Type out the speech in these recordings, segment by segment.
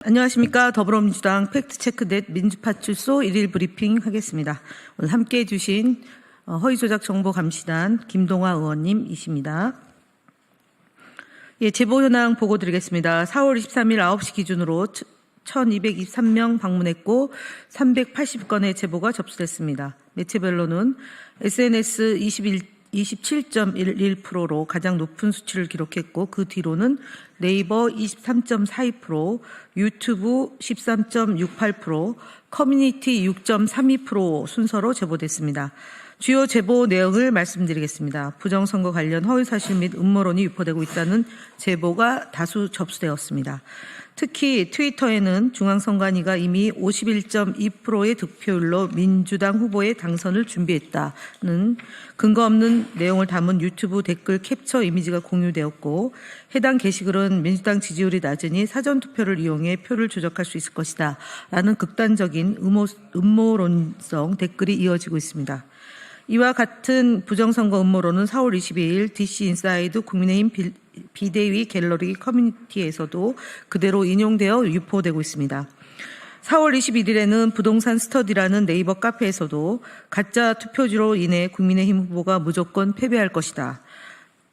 안녕하십니까. 더불어민주당 팩트체크넷 민주파출소 1일 브리핑 하겠습니다. 오늘 함께해 주신 허위조작정보감시단 김동화 의원님이십니다. 예, 제보 현황 보고 드리겠습니다. 4월 23일 9시 기준으로 1223명 방문했고 380건의 제보가 접수됐습니다. 매체별로는 SNS 27.11%로 가장 높은 수치를 기록했고 그 뒤로는 네이버 23.42%, 유튜브 13.68%, 커뮤니티 6.32% 순서로 제보됐습니다. 주요 제보 내용을 말씀드리겠습니다. 부정선거 관련 허위사실 및 음모론이 유포되고 있다는 제보가 다수 접수되었습니다. 특히 트위터에는 중앙선관위가 이미 51.2%의 득표율로 민주당 후보의 당선을 준비했다는 근거 없는 내용을 담은 유튜브 댓글 캡처 이미지가 공유되었고 해당 게시글은 민주당 지지율이 낮으니 사전투표를 이용해 표를 조작할 수 있을 것이다 라는 극단적인 음모론성 댓글이 이어지고 있습니다. 이와 같은 부정선거 음모론은 4월 22일 DC인사이드 국민의힘 비대위 갤러리 커뮤니티에서도 그대로 인용되어 유포되고 있습니다. 4월 21일에는 부동산 스터디라는 네이버 카페에서도 가짜 투표지로 인해 국민의힘 후보가 무조건 패배할 것이다.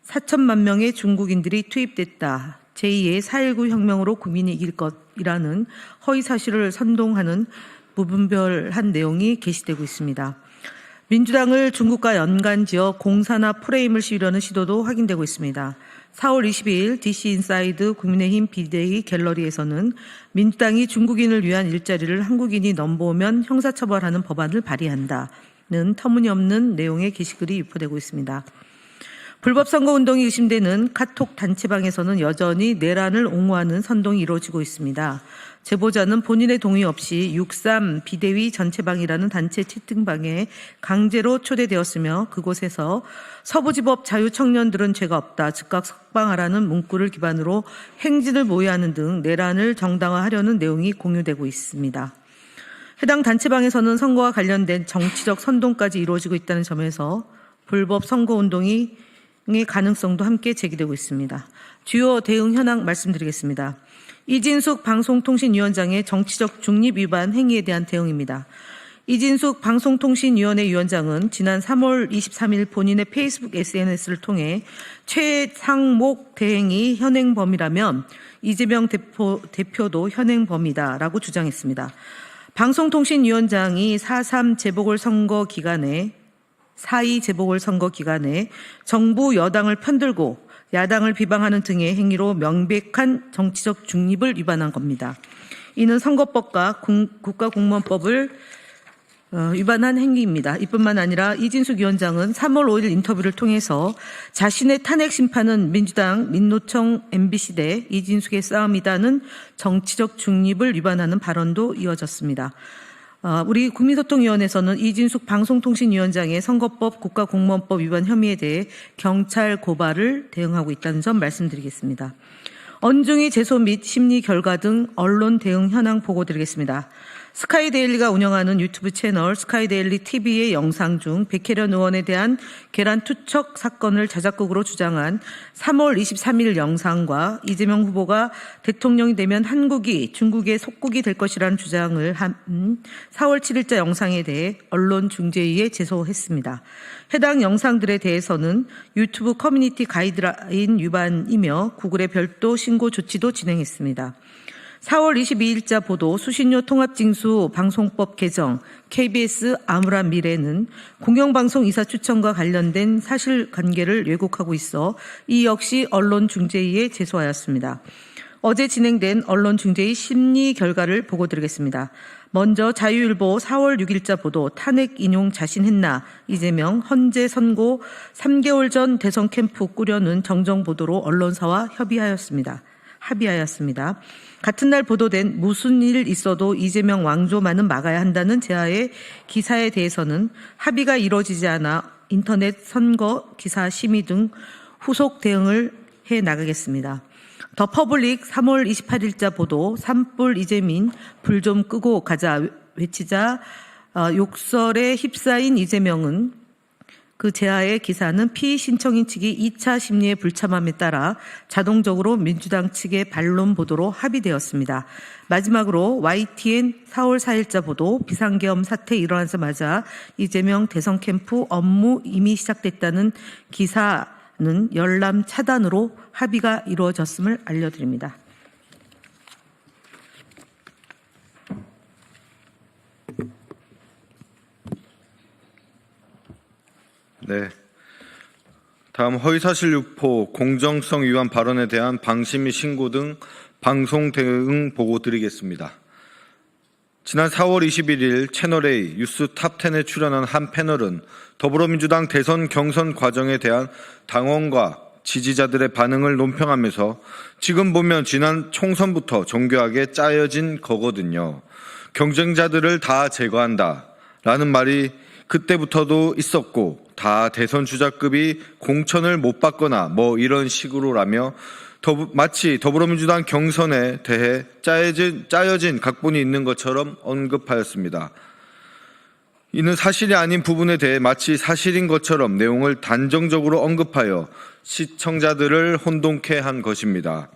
4천만 명의 중국인들이 투입됐다. 제2의 4.19 혁명으로 국민이 이길 것이라는 허위사실을 선동하는 무분별한 내용이 게시되고 있습니다. 민주당을 중국과 연관지어 공사나 프레임을 씌우려는 시도도 확인되고 있습니다. 4월 22일 DC인사이드 국민의힘 비대위 갤러리에서는 민주당이 중국인을 위한 일자리를 한국인이 넘보면 형사처벌하는 법안을 발의한다는 터무니없는 내용의 게시글이 유포되고 있습니다. 불법 선거운동이 의심되는 카톡 단체방에서는 여전히 내란을 옹호하는 선동이 이루어지고 있습니다. 제보자는 본인의 동의 없이 63 비대위 전체방이라는 단체 채팅방에 강제로 초대되었으며 그곳에서 서부지법 자유청년들은 죄가 없다, 즉각 석방하라는 문구를 기반으로 행진을 모의하는 등 내란을 정당화하려는 내용이 공유되고 있습니다. 해당 단체방에서는 선거와 관련된 정치적 선동까지 이루어지고 있다는 점에서 불법 선거운동의 가능성도 함께 제기되고 있습니다. 주요 대응 현황 말씀드리겠습니다. 이진숙 방송통신위원장의 정치적 중립 위반 행위에 대한 대응입니다. 이진숙 방송통신위원회 위원장은 지난 3월 23일 본인의 페이스북 SNS를 통해 최상목 대행이 현행범이라면 이재명 대표도 현행범이다라고 주장했습니다. 방송통신위원장이 4.3 재보궐선거 기간에 4.2 재보궐선거 기간에 정부 여당을 편들고 야당을 비방하는 등의 행위로 명백한 정치적 중립을 위반한 겁니다. 이는 선거법과 국가공무원법을 위반한 행위입니다. 이뿐만 아니라 이진숙 위원장은 3월 5일 인터뷰를 통해서 자신의 탄핵 심판은 민주당 민노총 MBC 대 이진숙의 싸움이다는 정치적 중립을 위반하는 발언도 이어졌습니다. 우리 국민소통위원회에서는 이진숙 방송통신위원장의 선거법 국가공무원법 위반 혐의에 대해 경찰 고발을 대응하고 있다는 점 말씀드리겠습니다. 언중위 제소 및 심리 결과 등 언론 대응 현황 보고드리겠습니다. 스카이데일리가 운영하는 유튜브 채널 스카이데일리 TV의 영상 중 백혜련 의원에 대한 계란 투척 사건을 자작극으로 주장한 3월 23일 영상과 이재명 후보가 대통령이 되면 한국이 중국의 속국이 될 것이라는 주장을 한 4월 7일자 영상에 대해 언론중재위에 제소했습니다. 해당 영상들에 대해서는 유튜브 커뮤니티 가이드라인 위반이며 구글에 별도 신고 조치도 진행했습니다. 4월 22일자 보도 수신료 통합징수 방송법 개정 KBS 암울한 미래는 공영방송 이사 추천과 관련된 사실관계를 왜곡하고 있어 이 역시 언론중재위에 제소하였습니다. 어제 진행된 언론중재위 심리 결과를 보고드리겠습니다. 먼저 자유일보 4월 6일자 보도 탄핵 인용 자신했나 이재명 헌재 선고 3개월 전 대선 캠프 꾸려는 정정 보도로 언론사와 합의하였습니다. 같은 날 보도된 무슨 일 있어도 이재명 왕조만은 막아야 한다는 제하의 기사에 대해서는 합의가 이루어지지 않아 인터넷 선거 기사 심의 등 후속 대응을 해 나가겠습니다. 더 퍼블릭 3월 28일자 보도 산불 이재민 불 좀 끄고 가자 외치자 욕설에 휩싸인 이재명은 그 제하의 기사는 피의 신청인 측이 2차 심리의 불참함에 따라 자동적으로 민주당 측의 반론 보도로 합의되었습니다. 마지막으로 YTN 4월 4일자 보도 비상계엄 사태 일어나자마자 이재명 대선 캠프 업무 이미 시작됐다는 기사는 열람 차단으로 합의가 이루어졌음을 알려드립니다. 네. 다음 허위사실 유포, 공정성 위반 발언에 대한 방심위 신고 등 방송 대응 보고 드리겠습니다. 지난 4월 21일 채널A 뉴스 탑10에 출연한 한 패널은 더불어민주당 대선 경선 과정에 대한 당원과 지지자들의 반응을 논평하면서 지금 보면 지난 총선부터 정교하게 짜여진 거거든요. 경쟁자들을 다 제거한다 라는 말이 그때부터도 있었고 다 대선 주자급이 공천을 못 받거나 뭐 이런 식으로라며 마치 더불어민주당 경선에 대해 짜여진 각본이 있는 것처럼 언급하였습니다. 이는 사실이 아닌 부분에 대해 마치 사실인 것처럼 내용을 단정적으로 언급하여 시청자들을 혼동케 한 것입니다.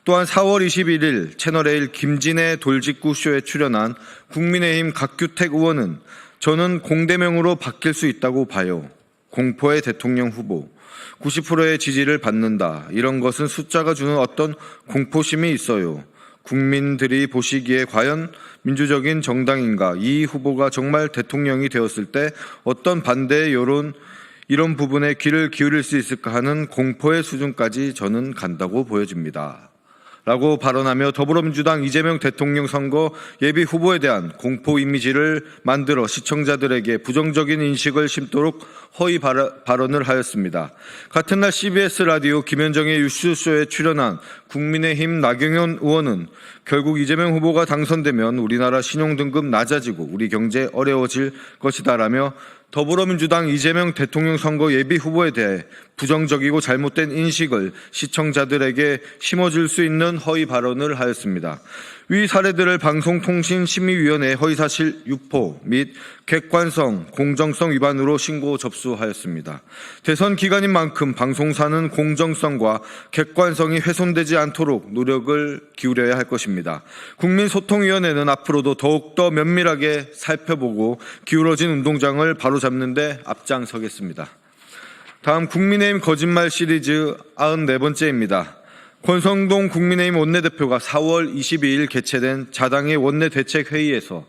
또한 4월 21일 채널A 김진애 돌직구 쇼에 출연한 국민의힘 각규택 의원은 저는 공대명으로 바뀔 수 있다고 봐요. 공포의 대통령 후보, 90%의 지지를 받는다. 이런 것은 숫자가 주는 어떤 공포심이 있어요. 국민들이 보시기에 과연 민주적인 정당인가? 이 후보가 정말 대통령이 되었을 때 어떤 반대의 여론, 이런 부분에 귀를 기울일 수 있을까 하는 공포의 수준까지 저는 간다고 보여집니다. 라고 발언하며 더불어민주당 이재명 대통령 선거 예비 후보에 대한 공포 이미지를 만들어 시청자들에게 부정적인 인식을 심도록 허위 발언을 하였습니다. 같은 날 CBS 라디오 김현정의 뉴스쇼에 출연한 국민의힘 나경원 의원은 결국 이재명 후보가 당선되면 우리나라 신용등급 낮아지고 우리 경제 어려워질 것이다라며 더불어민주당 이재명 대통령 선거 예비 후보에 대해 부정적이고 잘못된 인식을 시청자들에게 심어줄 수 있는 허위 발언을 하였습니다. 위 사례들을 방송통신심의위원회에 허위사실 유포 및 객관성, 공정성 위반으로 신고 접수하였습니다. 대선 기간인 만큼 방송사는 공정성과 객관성이 훼손되지 않도록 노력을 기울여야 할 것입니다. 국민소통위원회는 앞으로도 더욱더 면밀하게 살펴보고 기울어진 운동장을 바로잡는 데 앞장서겠습니다. 다음 국민의힘 거짓말 시리즈 94번째입니다. 권성동 국민의힘 원내대표가 4월 22일 개최된 자당의 원내대책회의에서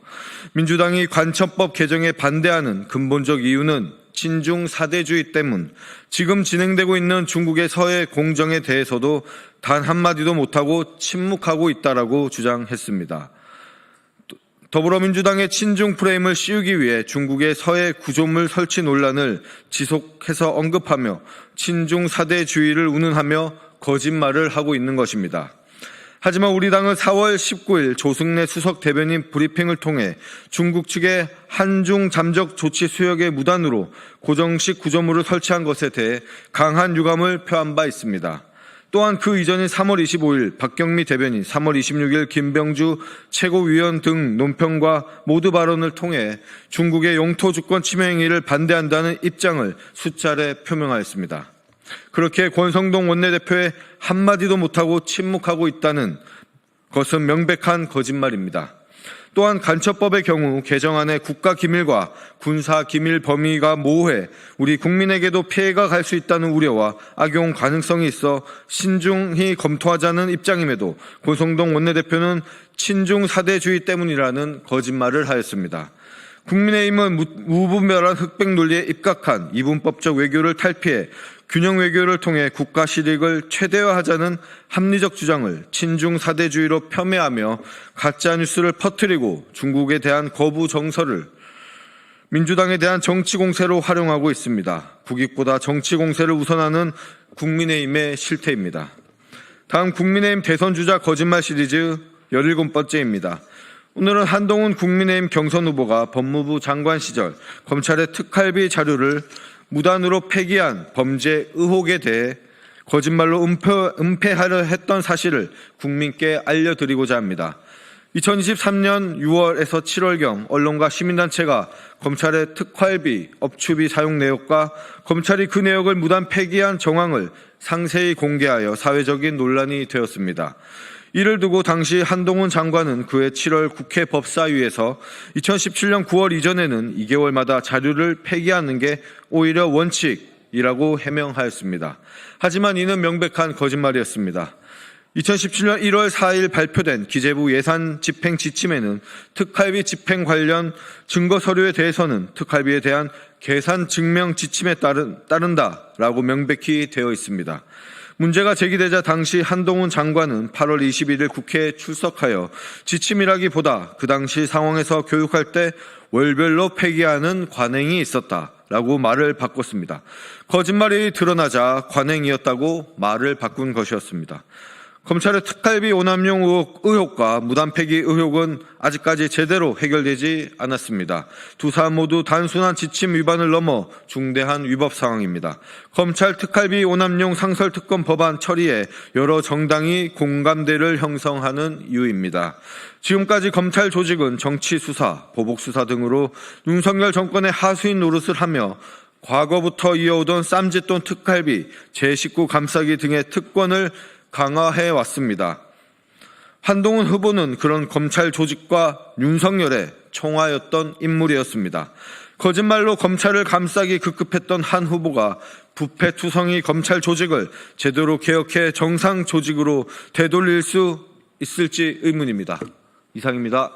민주당이 관천법 개정에 반대하는 근본적 이유는 친중 4대주의 때문, 지금 진행되고 있는 중국의 서해 공정에 대해서도 단 한마디도 못하고 침묵하고 있다라고 주장했습니다. 더불어민주당의 친중 프레임을 씌우기 위해 중국의 서해 구조물 설치 논란을 지속해서 언급하며 친중 4대주의를 운운하며 거짓말을 하고 있는 것입니다. 하지만 우리 당은 4월 19일 조승래 수석 대변인 브리핑을 통해 중국 측의 한중 잠적 조치 수역의 무단으로 고정식 구조물을 설치한 것에 대해 강한 유감을 표한 바 있습니다. 또한 그 이전인 3월 25일 박경미 대변인, 3월 26일 김병주 최고위원 등 논평과 모두 발언을 통해 중국의 영토 주권 침해 행위를 반대한다는 입장을 수차례 표명하였습니다. 그렇게 권성동 원내대표의 한마디도 못하고 침묵하고 있다는 것은 명백한 거짓말입니다. 또한 간첩법의 경우 개정안의 국가기밀과 군사기밀 범위가 모호해 우리 국민에게도 피해가 갈 수 있다는 우려와 악용 가능성이 있어 신중히 검토하자는 입장임에도 권성동 원내대표는 친중 4대주의 때문이라는 거짓말을 하였습니다. 국민의힘은 무분별한 흑백 논리에 입각한 이분법적 외교를 탈피해 균형 외교를 통해 국가 실익을 최대화하자는 합리적 주장을 친중 4대주의로 폄훼하며 가짜뉴스를 퍼뜨리고 중국에 대한 거부 정서를 민주당에 대한 정치 공세로 활용하고 있습니다. 국익보다 정치 공세를 우선하는 국민의힘의 실태입니다. 다음 국민의힘 대선주자 거짓말 시리즈 17번째입니다. 오늘은 한동훈 국민의힘 경선 후보가 법무부 장관 시절 검찰의 특활비 자료를 무단으로 폐기한 범죄 의혹에 대해 거짓말로 은폐하려 했던 사실을 국민께 알려드리고자 합니다. 2023년 6월에서 7월경 언론과 시민단체가 검찰의 특활비, 업추비 사용 내역과 검찰이 그 내역을 무단 폐기한 정황을 상세히 공개하여 사회적인 논란이 되었습니다. 이를 두고 당시 한동훈 장관은 그해 7월 국회 법사위에서 2017년 9월 이전에는 2개월마다 자료를 폐기하는 게 오히려 원칙이라고 해명하였습니다. 하지만 이는 명백한 거짓말이었습니다. 2017년 1월 4일 발표된 기재부 예산 집행 지침에는 특활비 집행 관련 증거 서류에 대해서는 특활비에 대한 계산 증명 지침에 따른다라고 명백히 되어 있습니다. 문제가 제기되자 당시 한동훈 장관은 8월 21일 국회에 출석하여 지침이라기보다 그 당시 상황에서 교육할 때 월별로 폐기하는 관행이 있었다라고 말을 바꿨습니다. 거짓말이 드러나자 관행이었다고 말을 바꾼 것이었습니다. 검찰의 특활비 오남용 의혹과 무단 폐기 의혹은 아직까지 제대로 해결되지 않았습니다. 두 사안 모두 단순한 지침 위반을 넘어 중대한 위법 상황입니다. 검찰 특활비 오남용 상설특검 법안 처리에 여러 정당이 공감대를 형성하는 이유입니다. 지금까지 검찰 조직은 정치수사, 보복수사 등으로 윤석열 정권의 하수인 노릇을 하며 과거부터 이어오던 쌈짓돈 특활비, 제19 감싸기 등의 특권을 강화해 왔습니다. 한동훈 후보는 그런 검찰 조직과 윤석열의 총화였던 인물이었습니다. 거짓말로 검찰을 감싸기 급급했던 한 후보가 부패투성이 검찰 조직을 제대로 개혁해 정상 조직으로 되돌릴 수 있을지 의문입니다. 이상입니다.